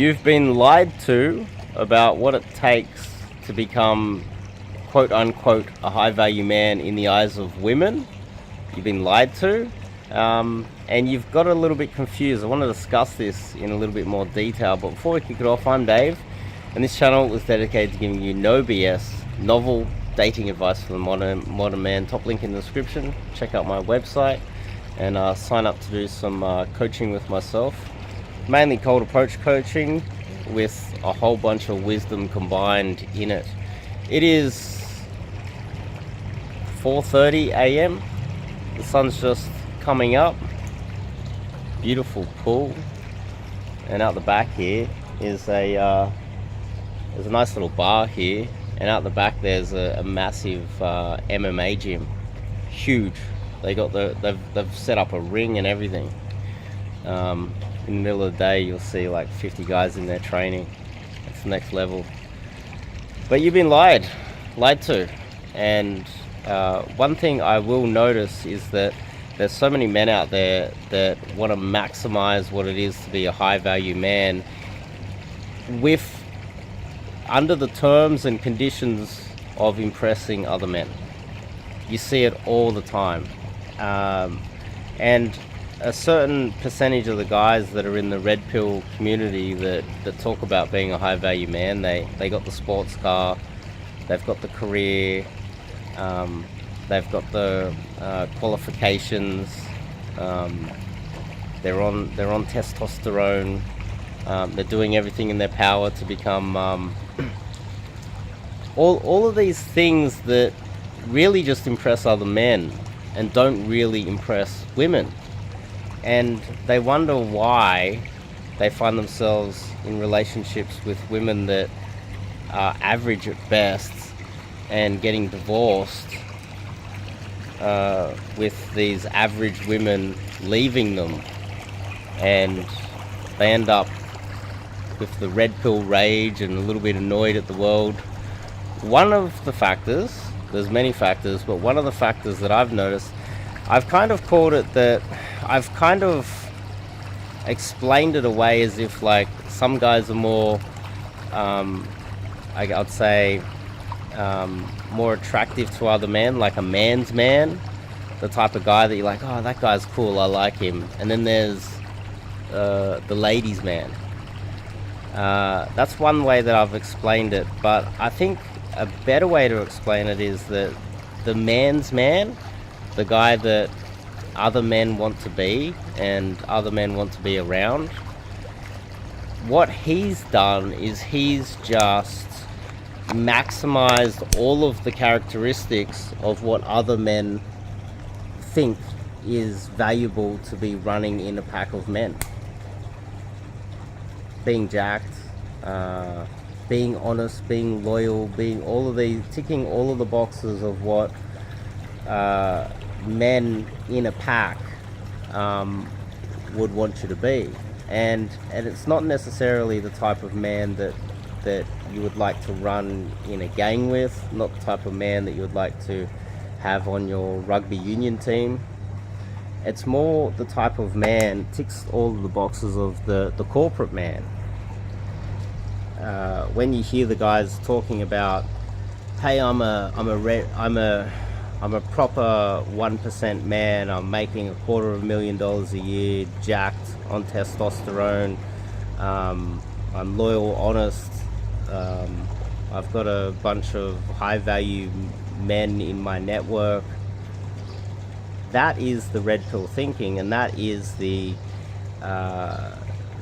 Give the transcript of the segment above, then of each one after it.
You've been lied to about what it takes to become, quote unquote, a high value man in the eyes of women. You've been lied to, and you've got a little bit confused. I want to discuss this in a little bit more detail, but before we kick it off, I'm Dave, and this channel is dedicated to giving you no BS, novel dating advice for the modern man. Top link in the description. Check out my website and sign up to do some coaching with myself. Mainly cold approach coaching with a whole bunch of wisdom combined in it. It is 4:30 a.m. The sun's just coming up. Beautiful pool, and out the back here is there's a nice little bar here, and out the back there's a massive MMA gym, huge. They've set up a ring and everything. In the middle of the day you'll see like 50 guys in there training. It's the next level. But you've been lied to, and one thing I will notice is that there's so many men out there that want to maximize what it is to be a high value man under the terms and conditions of impressing other men. You see it all the time, and a certain percentage of the guys that are in the red pill community that talk about being a high value man, they got the sports car, they've got the career, they've got the qualifications, they're on testosterone, they're doing everything in their power to become all of these things that really just impress other men and don't really impress women. And they wonder why they find themselves in relationships with women that are average at best and getting divorced, with these average women leaving them, and they end up with the red pill rage and a little bit annoyed at the world. One of the factors, there's many factors, but one of the factors that I've noticed, I've kind of called it that I've kind of explained it away as if like some guys are more, I'd say, more attractive to other men, like a man's man, the type of guy that you're like, oh, that guy's cool, I like him. And then there's the ladies' man. That's one way that I've explained it, but I think a better way to explain it is that the man's man, the guy that other men want to be and other men want to be around, what he's done is he's just maximized all of the characteristics of what other men think is valuable to be running in a pack of men. Being jacked, being honest, being loyal, being all of these, ticking all of the boxes of what men in a pack would want you to be. And it's not necessarily the type of man that you would like to run in a gang with, not the type of man that you would like to have on your rugby union team. It's more the type of man ticks all of the boxes of the corporate man. When you hear the guys talking about, hey, I'm a proper 1% man, I'm making $250,000 a year, jacked, on testosterone, I'm loyal, honest, I've got a bunch of high value men in my network. That is the red pill thinking, and that is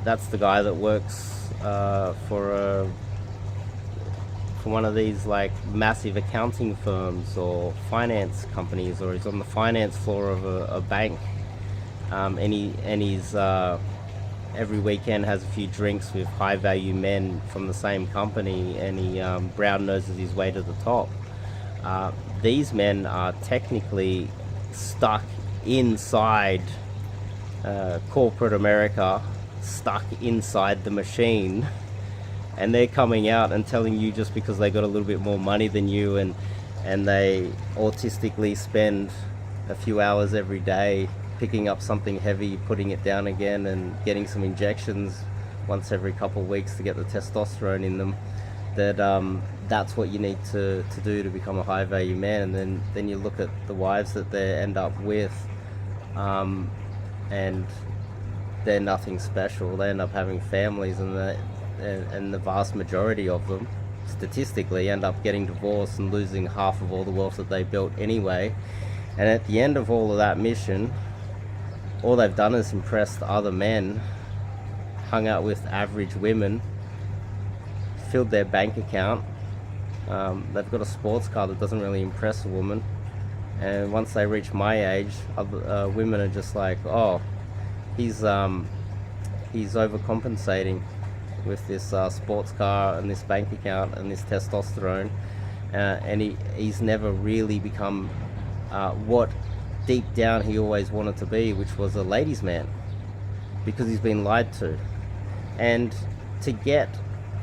that's the guy that works for one of these like massive accounting firms or finance companies, or he's on the finance floor of a bank, and he's every weekend has a few drinks with high value men from the same company, and he brown noses his way to the top. These men are technically stuck inside corporate America, stuck inside the machine, and they're coming out and telling you just because they got a little bit more money than you, and they autistically spend a few hours every day picking up something heavy, putting it down again, and getting some injections once every couple of weeks to get the testosterone in them, that that's what you need to do to become a high value man. And then you look at the wives that they end up with, and they're nothing special. They end up having families, and the vast majority of them statistically end up getting divorced and losing half of all the wealth that they built anyway. And at the end of all of that mission, all they've done is impressed other men, hung out with average women, filled their bank account. They've got a sports car that doesn't really impress a woman, and once they reach my age, women are just like, oh, he's overcompensating with this sports car and this bank account and this testosterone, and he's never really become what deep down he always wanted to be, which was a ladies' man, because he's been lied to. And to get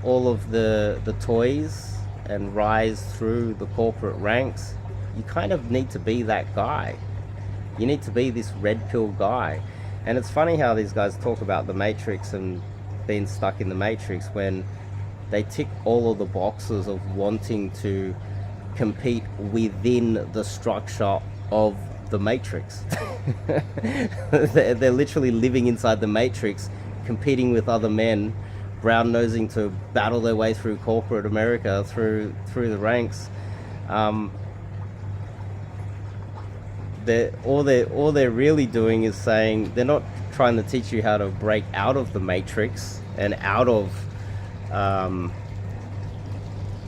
all of the toys and rise through the corporate ranks, you kind of need to be that guy. You need to be this red pill guy. And it's funny how these guys talk about the Matrix and being stuck in the Matrix when they tick all of the boxes of wanting to compete within the structure of the Matrix. They're literally living inside the Matrix, competing with other men, brown nosing to battle their way through corporate America, through the ranks. All they're really doing is saying, they're not trying to teach you how to break out of the Matrix and out of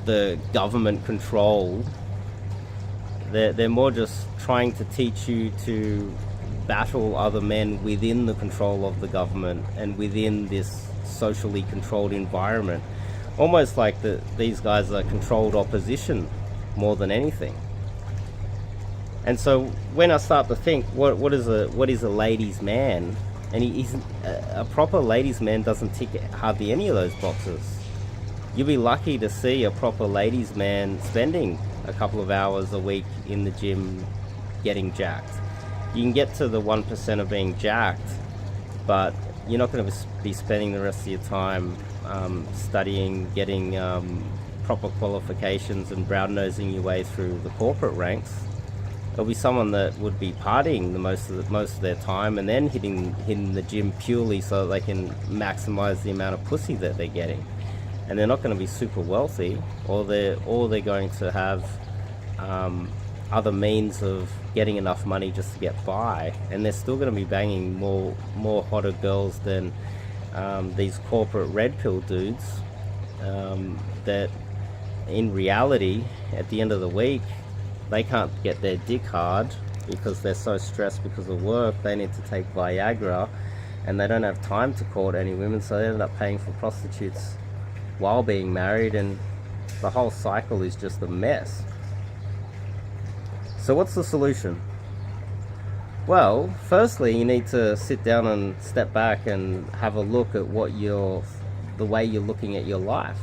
the government control. They're more just trying to teach you to battle other men within the control of the government and within this socially controlled environment. Almost like these guys are controlled opposition more than anything. And so when I start to think, what is a ladies' man? And he's a proper ladies' man doesn't tick hardly any of those boxes. You'll be lucky to see a proper ladies' man spending a couple of hours a week in the gym getting jacked. You can get to the 1% of being jacked, but you're not going to be spending the rest of your time studying, getting proper qualifications and brown nosing your way through the corporate ranks. There'll be someone that would be partying the most of their time, and then hitting the gym purely so that they can maximize the amount of pussy that they're getting. And they're not going to be super wealthy, or they're going to have other means of getting enough money just to get by, and they're still going to be banging more hotter girls than these corporate red pill dudes that in reality at the end of the week they can't get their dick hard because they're so stressed because of work. They need to take Viagra, and they don't have time to court any women, so they end up paying for prostitutes while being married, and the whole cycle is just a mess. So what's the solution? Well, firstly, you need to sit down and step back and have a look at the way you're looking at your life.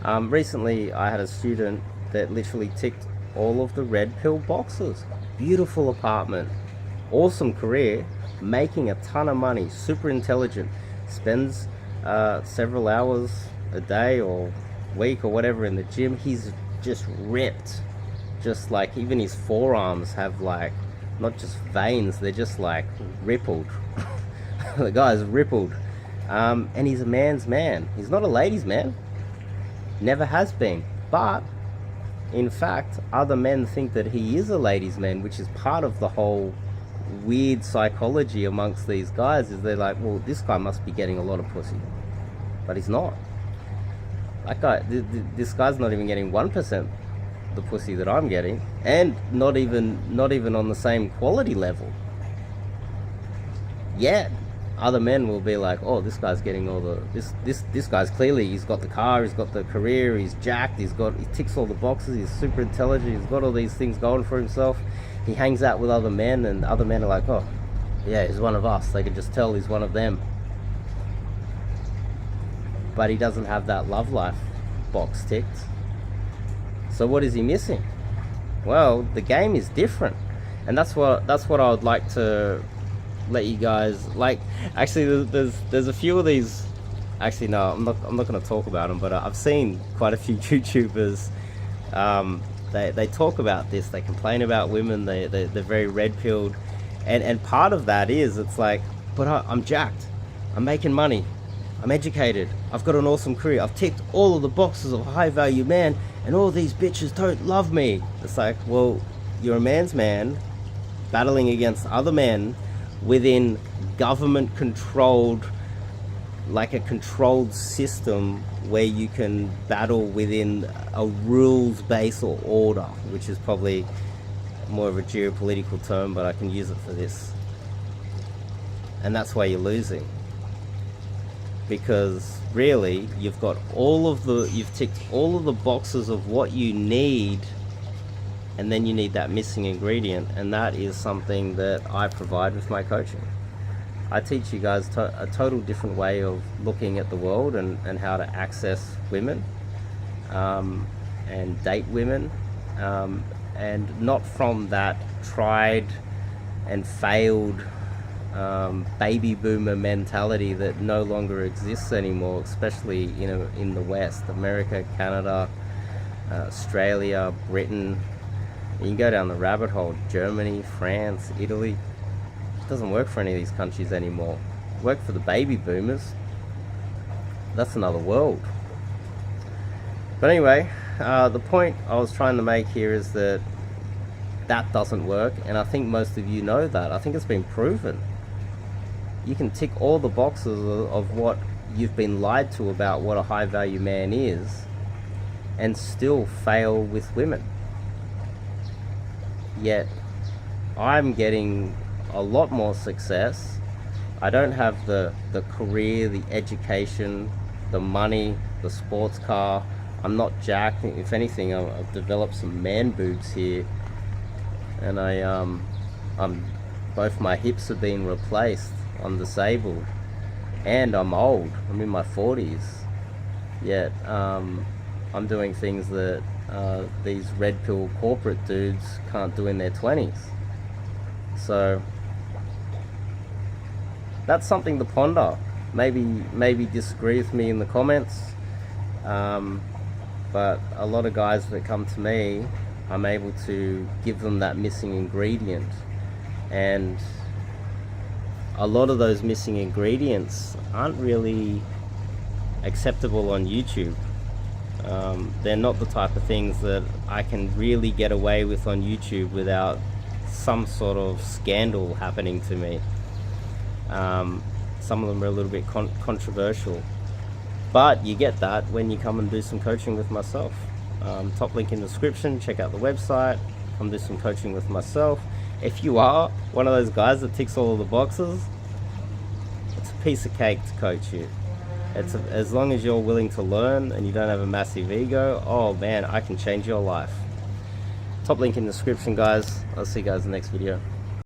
Recently, I had a student that literally ticked all of the red pill boxes. Beautiful apartment, awesome career, making a ton of money, super intelligent, spends several hours a day or week or whatever in the gym. He's just ripped, just like even his forearms have like not just veins, they're just like rippled. The guy's rippled, and he's a man's man. He's not a ladies' man, never has been. But in fact, other men think that he is a ladies' man, which is part of the whole weird psychology amongst these guys. Is they're like, well, this guy must be getting a lot of pussy, but he's not. That guy, this guy's not even getting 1% the pussy that I'm getting, and not even on the same quality level. Yet other men will be like, oh, this guy's getting all the this guy's clearly, he's got the car, he's got the career, he's jacked, he ticks all the boxes, he's super intelligent, he's got all these things going for himself. He hangs out with other men, and other men are like, oh yeah, he's one of us. They can just tell he's one of them. But he doesn't have that love life box ticked. So what is he missing? Well, the game is different, and that's what I would like to let you guys, like, actually there's a few of these Actually, no, I'm not going to talk about them, but I've seen quite a few YouTubers. They talk about this. They complain about women. They're very red pilled, and part of that is it's like, but I'm jacked. I'm making money. I'm educated. I've got an awesome career. I've ticked all of the boxes of a high value man, and all these bitches don't love me. It's like, well, you're a man's man, battling against other men within government controlled, like a controlled system where you can battle within a rules based or order, which is probably more of a geopolitical term, but I can use it for this. And that's why you're losing, because really you've ticked all of the boxes of what you need, and then you need that missing ingredient, and that is something that I provide with my coaching. I teach you guys a total different way of looking at the world and how to access women and date women, and not from that tried and failed baby boomer mentality that no longer exists anymore, especially in the West, America, Canada, Australia, Britain. You can go down the rabbit hole, Germany, France, Italy. It doesn't work for any of these countries anymore. It worked for the baby boomers. That's another world. But anyway, the point I was trying to make here is that doesn't work, and I think most of you know that. I think it's been proven. You can tick all the boxes of what you've been lied to about what a high value man is, and still fail with women. Yet I'm getting a lot more success. I don't have the career, the education, the money, the sports car. I'm not jacked. If anything, I've developed some man boobs here, and I'm both my hips have been replaced. I'm disabled, and I'm old. I'm in my 40s. Yet I'm doing things that these red pill corporate dudes can't do in their 20s. So that's something to ponder. Maybe disagree with me in the comments, but a lot of guys that come to me, I'm able to give them that missing ingredient, and a lot of those missing ingredients aren't really acceptable on YouTube. They're not the type of things that I can really get away with on YouTube without some sort of scandal happening to me. Some of them are a little bit controversial, but you get that when you come and do some coaching with myself. Top link in the description. Check out the website. Come do some coaching with myself. If you are one of those guys that ticks all of the boxes, it's a piece of cake to coach you. As long as you're willing to learn and you don't have a massive ego, oh man, I can change your life. Top link in the description, guys. I'll see you guys in the next video.